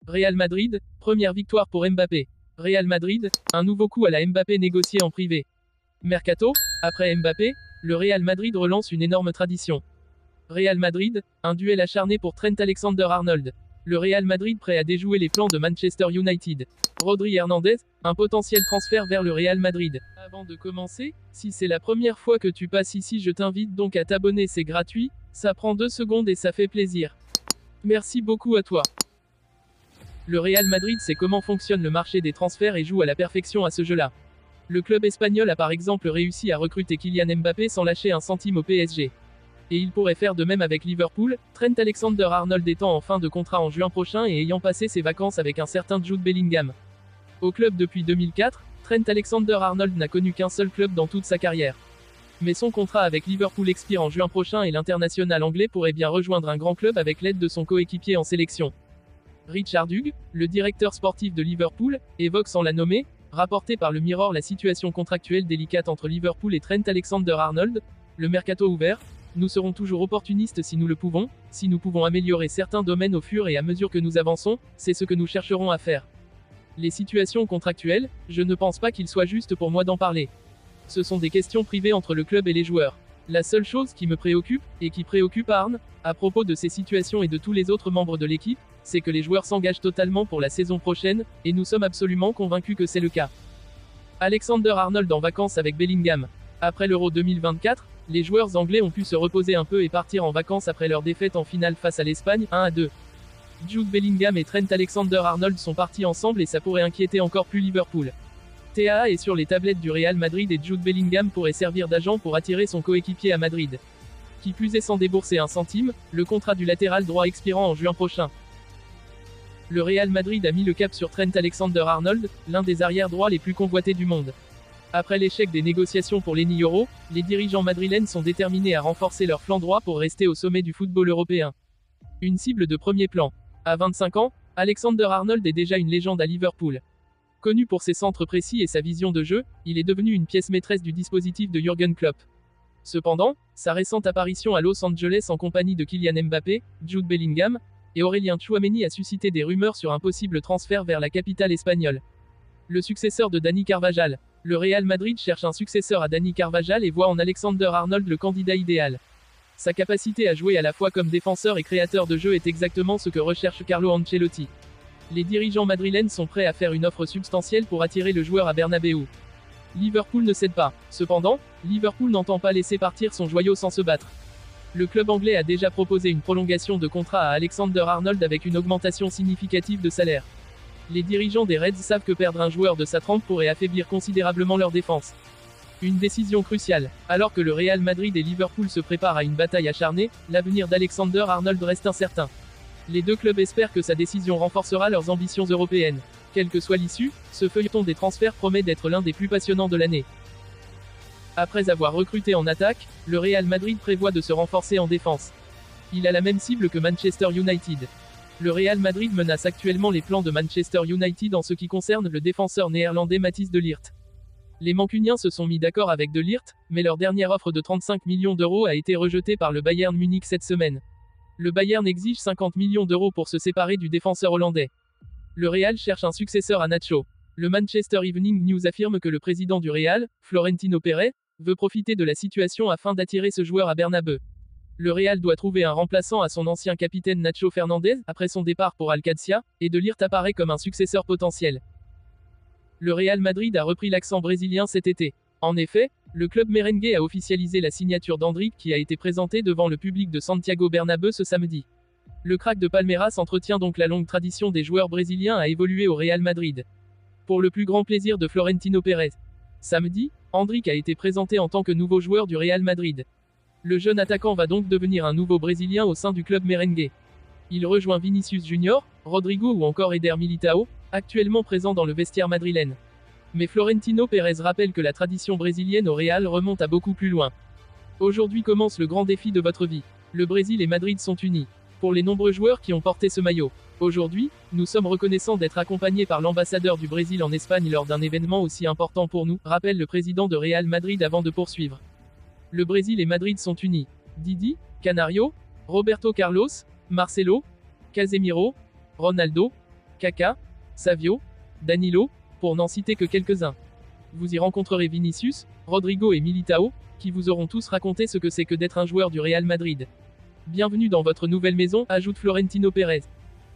Real Madrid, première victoire pour Mbappé. Real Madrid, un nouveau coup à la Mbappé négocié en privé. Mercato, après Mbappé, le Real Madrid relance une énorme tradition. Real Madrid, un duel acharné pour Trent Alexander-Arnold. Le Real Madrid prêt à déjouer les plans de Manchester United. Rodri Hernandez, un potentiel transfert vers le Real Madrid. Avant de commencer, si c'est la première fois que tu passes ici, je t'invite donc à t'abonner, c'est gratuit, ça prend 2 secondes et ça fait plaisir. Merci beaucoup à toi. Le Real Madrid sait comment fonctionne le marché des transferts et joue à la perfection à ce jeu-là. Le club espagnol a par exemple réussi à recruter Kylian Mbappé sans lâcher un centime au PSG. Et il pourrait faire de même avec Liverpool, Trent Alexander-Arnold étant en fin de contrat en juin prochain et ayant passé ses vacances avec un certain Jude Bellingham. Au club depuis 2004, Trent Alexander-Arnold n'a connu qu'un seul club dans toute sa carrière. Mais son contrat avec Liverpool expire en juin prochain et l'international anglais pourrait bien rejoindre un grand club avec l'aide de son coéquipier en sélection. Richard Hughes, le directeur sportif de Liverpool, évoque sans la nommer, rapporté par le Mirror la situation contractuelle délicate entre Liverpool et Trent Alexander-Arnold, le mercato ouvert. Nous serons toujours opportunistes si nous le pouvons, si nous pouvons améliorer certains domaines au fur et à mesure que nous avançons, c'est ce que nous chercherons à faire. Les situations contractuelles, je ne pense pas qu'il soit juste pour moi d'en parler. Ce sont des questions privées entre le club et les joueurs. La seule chose qui me préoccupe, et qui préoccupe Arne, à propos de ces situations et de tous les autres membres de l'équipe, c'est que les joueurs s'engagent totalement pour la saison prochaine, et nous sommes absolument convaincus que c'est le cas. Alexander-Arnold en vacances avec Bellingham. Après l'Euro 2024, les joueurs anglais ont pu se reposer un peu et partir en vacances après leur défaite en finale face à l'Espagne, 1-2. Jude Bellingham et Trent Alexander-Arnold sont partis ensemble et ça pourrait inquiéter encore plus Liverpool. TAA est sur les tablettes du Real Madrid et Jude Bellingham pourrait servir d'agent pour attirer son coéquipier à Madrid. Qui plus est sans débourser un centime, le contrat du latéral droit expirant en juin prochain. Le Real Madrid a mis le cap sur Trent Alexander-Arnold, l'un des arrières droits les plus convoités du monde. Après l'échec des négociations pour l'Eni Euro, les dirigeants madrilènes sont déterminés à renforcer leur flanc droit pour rester au sommet du football européen. Une cible de premier plan. À 25 ans, Alexander-Arnold est déjà une légende à Liverpool. Connu pour ses centres précis et sa vision de jeu, il est devenu une pièce maîtresse du dispositif de Jürgen Klopp. Cependant, sa récente apparition à Los Angeles en compagnie de Kylian Mbappé, Jude Bellingham et Aurélien Tchouaméni a suscité des rumeurs sur un possible transfert vers la capitale espagnole. Le successeur de Dani Carvajal. Le Real Madrid cherche un successeur à Dani Carvajal et voit en Alexander-Arnold le candidat idéal. Sa capacité à jouer à la fois comme défenseur et créateur de jeu est exactement ce que recherche Carlo Ancelotti. Les dirigeants madrilènes sont prêts à faire une offre substantielle pour attirer le joueur à Bernabéu. Liverpool ne cède pas. Cependant, Liverpool n'entend pas laisser partir son joyau sans se battre. Le club anglais a déjà proposé une prolongation de contrat à Alexander-Arnold avec une augmentation significative de salaire. Les dirigeants des Reds savent que perdre un joueur de sa trempe pourrait affaiblir considérablement leur défense. Une décision cruciale. Alors que le Real Madrid et Liverpool se préparent à une bataille acharnée, l'avenir d'Alexander-Arnold reste incertain. Les deux clubs espèrent que sa décision renforcera leurs ambitions européennes. Quelle que soit l'issue, ce feuilleton des transferts promet d'être l'un des plus passionnants de l'année. Après avoir recruté en attaque, le Real Madrid prévoit de se renforcer en défense. Il a la même cible que Manchester United. Le Real Madrid menace actuellement les plans de Manchester United en ce qui concerne le défenseur néerlandais Matthijs de Ligt. Les Mancuniens se sont mis d'accord avec de Ligt, mais leur dernière offre de 35 millions d'euros a été rejetée par le Bayern Munich cette semaine. Le Bayern exige 50 millions d'euros pour se séparer du défenseur hollandais. Le Real cherche un successeur à Nacho. Le Manchester Evening News affirme que le président du Real, Florentino Pérez, veut profiter de la situation afin d'attirer ce joueur à Bernabeu. Le Real doit trouver un remplaçant à son ancien capitaine Nacho Fernandez, après son départ pour Alcacia, et de Ligt apparaît comme un successeur potentiel. Le Real Madrid a repris l'accent brésilien cet été. En effet, le club merengue a officialisé la signature d'Endrick qui a été présenté devant le public de Santiago Bernabéu ce samedi. Le crack de Palmeiras entretient donc la longue tradition des joueurs brésiliens à évoluer au Real Madrid. Pour le plus grand plaisir de Florentino Pérez. Samedi, Endrick a été présenté en tant que nouveau joueur du Real Madrid. Le jeune attaquant va donc devenir un nouveau Brésilien au sein du club merengue. Il rejoint Vinicius Junior, Rodrigo ou encore Eder Militao, actuellement présents dans le vestiaire madrilène. Mais Florentino Pérez rappelle que la tradition brésilienne au Real remonte à beaucoup plus loin. Aujourd'hui commence le grand défi de votre vie. Le Brésil et Madrid sont unis. Pour les nombreux joueurs qui ont porté ce maillot. Aujourd'hui, nous sommes reconnaissants d'être accompagnés par l'ambassadeur du Brésil en Espagne lors d'un événement aussi important pour nous, rappelle le président de Real Madrid avant de poursuivre. Le Brésil et Madrid sont unis. Didi, Canario, Roberto Carlos, Marcelo, Casemiro, Ronaldo, Kaka, Savio, Danilo, pour n'en citer que quelques-uns. Vous y rencontrerez Vinicius, Rodrigo et Militao, qui vous auront tous raconté ce que c'est que d'être un joueur du Real Madrid. Bienvenue dans votre nouvelle maison, ajoute Florentino Pérez.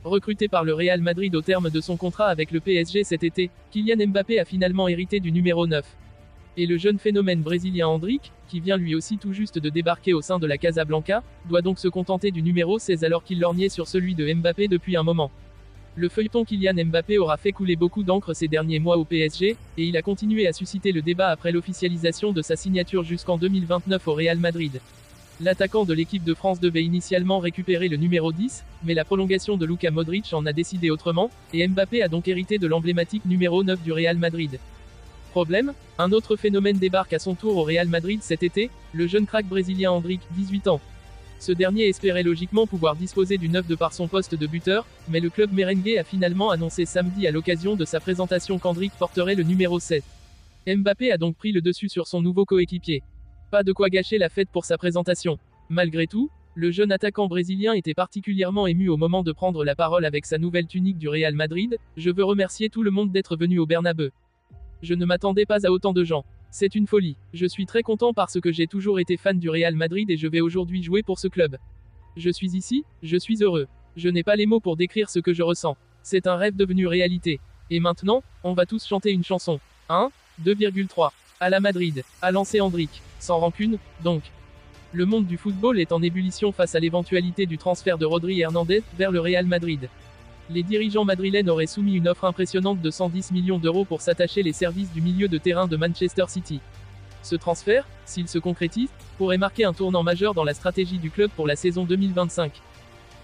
Recruté par le Real Madrid au terme de son contrat avec le PSG cet été, Kylian Mbappé a finalement hérité du numéro 9. Et le jeune phénomène brésilien Endrick, qui vient lui aussi tout juste de débarquer au sein de la Casablanca, doit donc se contenter du numéro 16 alors qu'il lorgnait sur celui de Mbappé depuis un moment. Le feuilleton Kylian Mbappé aura fait couler beaucoup d'encre ces derniers mois au PSG, et il a continué à susciter le débat après l'officialisation de sa signature jusqu'en 2029 au Real Madrid. L'attaquant de l'équipe de France devait initialement récupérer le numéro 10, mais la prolongation de Luka Modric en a décidé autrement, et Mbappé a donc hérité de l'emblématique numéro 9 du Real Madrid. Problème, un autre phénomène débarque à son tour au Real Madrid cet été, le jeune crack brésilien Endrick, 18 ans. Ce dernier espérait logiquement pouvoir disposer du 9 de par son poste de buteur, mais le club merengue a finalement annoncé samedi à l'occasion de sa présentation qu'Endrick porterait le numéro 7. Mbappé a donc pris le dessus sur son nouveau coéquipier. Pas de quoi gâcher la fête pour sa présentation. Malgré tout, le jeune attaquant brésilien était particulièrement ému au moment de prendre la parole avec sa nouvelle tunique du Real Madrid. Je veux remercier tout le monde d'être venu au Bernabeu. Je ne m'attendais pas à autant de gens. C'est une folie. Je suis très content parce que j'ai toujours été fan du Real Madrid et je vais aujourd'hui jouer pour ce club. Je suis ici, je suis heureux. Je n'ai pas les mots pour décrire ce que je ressens. C'est un rêve devenu réalité. Et maintenant, on va tous chanter une chanson. 1, 2,3. À la Madrid, a lancé Endrick. Sans rancune, donc. Le monde du football est en ébullition face à l'éventualité du transfert de Rodri Hernandez vers le Real Madrid. Les dirigeants madrilènes auraient soumis une offre impressionnante de 110 millions d'euros pour s'attacher les services du milieu de terrain de Manchester City. Ce transfert, s'il se concrétise, pourrait marquer un tournant majeur dans la stratégie du club pour la saison 2025.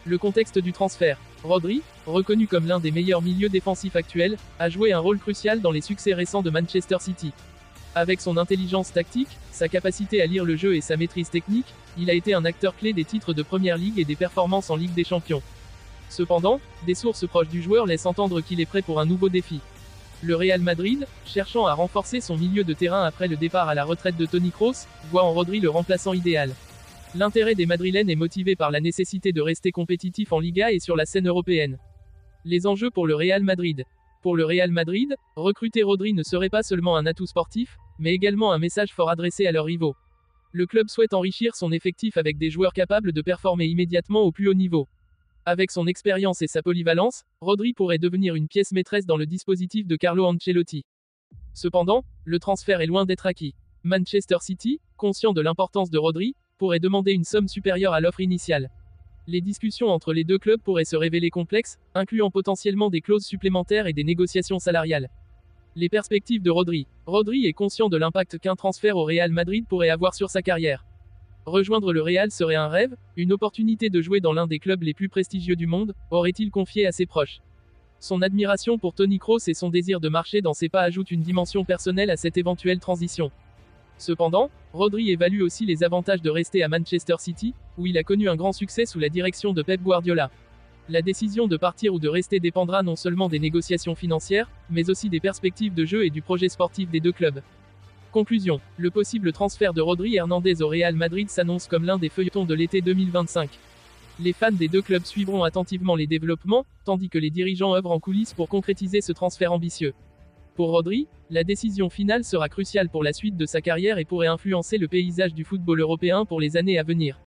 Le contexte du transfert. Rodri, reconnu comme l'un des meilleurs milieux défensifs actuels, a joué un rôle crucial dans les succès récents de Manchester City. Avec son intelligence tactique, sa capacité à lire le jeu et sa maîtrise technique, il a été un acteur clé des titres de Première Ligue et des performances en Ligue des Champions. Cependant, des sources proches du joueur laissent entendre qu'il est prêt pour un nouveau défi. Le Real Madrid, cherchant à renforcer son milieu de terrain après le départ à la retraite de Toni Kroos, voit en Rodri le remplaçant idéal. L'intérêt des Madrilènes est motivé par la nécessité de rester compétitif en Liga et sur la scène européenne. Les enjeux pour le Real Madrid. Pour le Real Madrid, recruter Rodri ne serait pas seulement un atout sportif, mais également un message fort adressé à leurs rivaux. Le club souhaite enrichir son effectif avec des joueurs capables de performer immédiatement au plus haut niveau. Avec son expérience et sa polyvalence, Rodri pourrait devenir une pièce maîtresse dans le dispositif de Carlo Ancelotti. Cependant, le transfert est loin d'être acquis. Manchester City, conscient de l'importance de Rodri, pourrait demander une somme supérieure à l'offre initiale. Les discussions entre les deux clubs pourraient se révéler complexes, incluant potentiellement des clauses supplémentaires et des négociations salariales. Les perspectives de Rodri. Rodri est conscient de l'impact qu'un transfert au Real Madrid pourrait avoir sur sa carrière. Rejoindre le Real serait un rêve, une opportunité de jouer dans l'un des clubs les plus prestigieux du monde, aurait-il confié à ses proches. Son admiration pour Toni Kroos et son désir de marcher dans ses pas ajoutent une dimension personnelle à cette éventuelle transition. Cependant, Rodri évalue aussi les avantages de rester à Manchester City, où il a connu un grand succès sous la direction de Pep Guardiola. La décision de partir ou de rester dépendra non seulement des négociations financières, mais aussi des perspectives de jeu et du projet sportif des deux clubs. Conclusion. Le possible transfert de Rodri Hernandez au Real Madrid s'annonce comme l'un des feuilletons de l'été 2025. Les fans des deux clubs suivront attentivement les développements, tandis que les dirigeants œuvrent en coulisses pour concrétiser ce transfert ambitieux. Pour Rodri, la décision finale sera cruciale pour la suite de sa carrière et pourrait influencer le paysage du football européen pour les années à venir.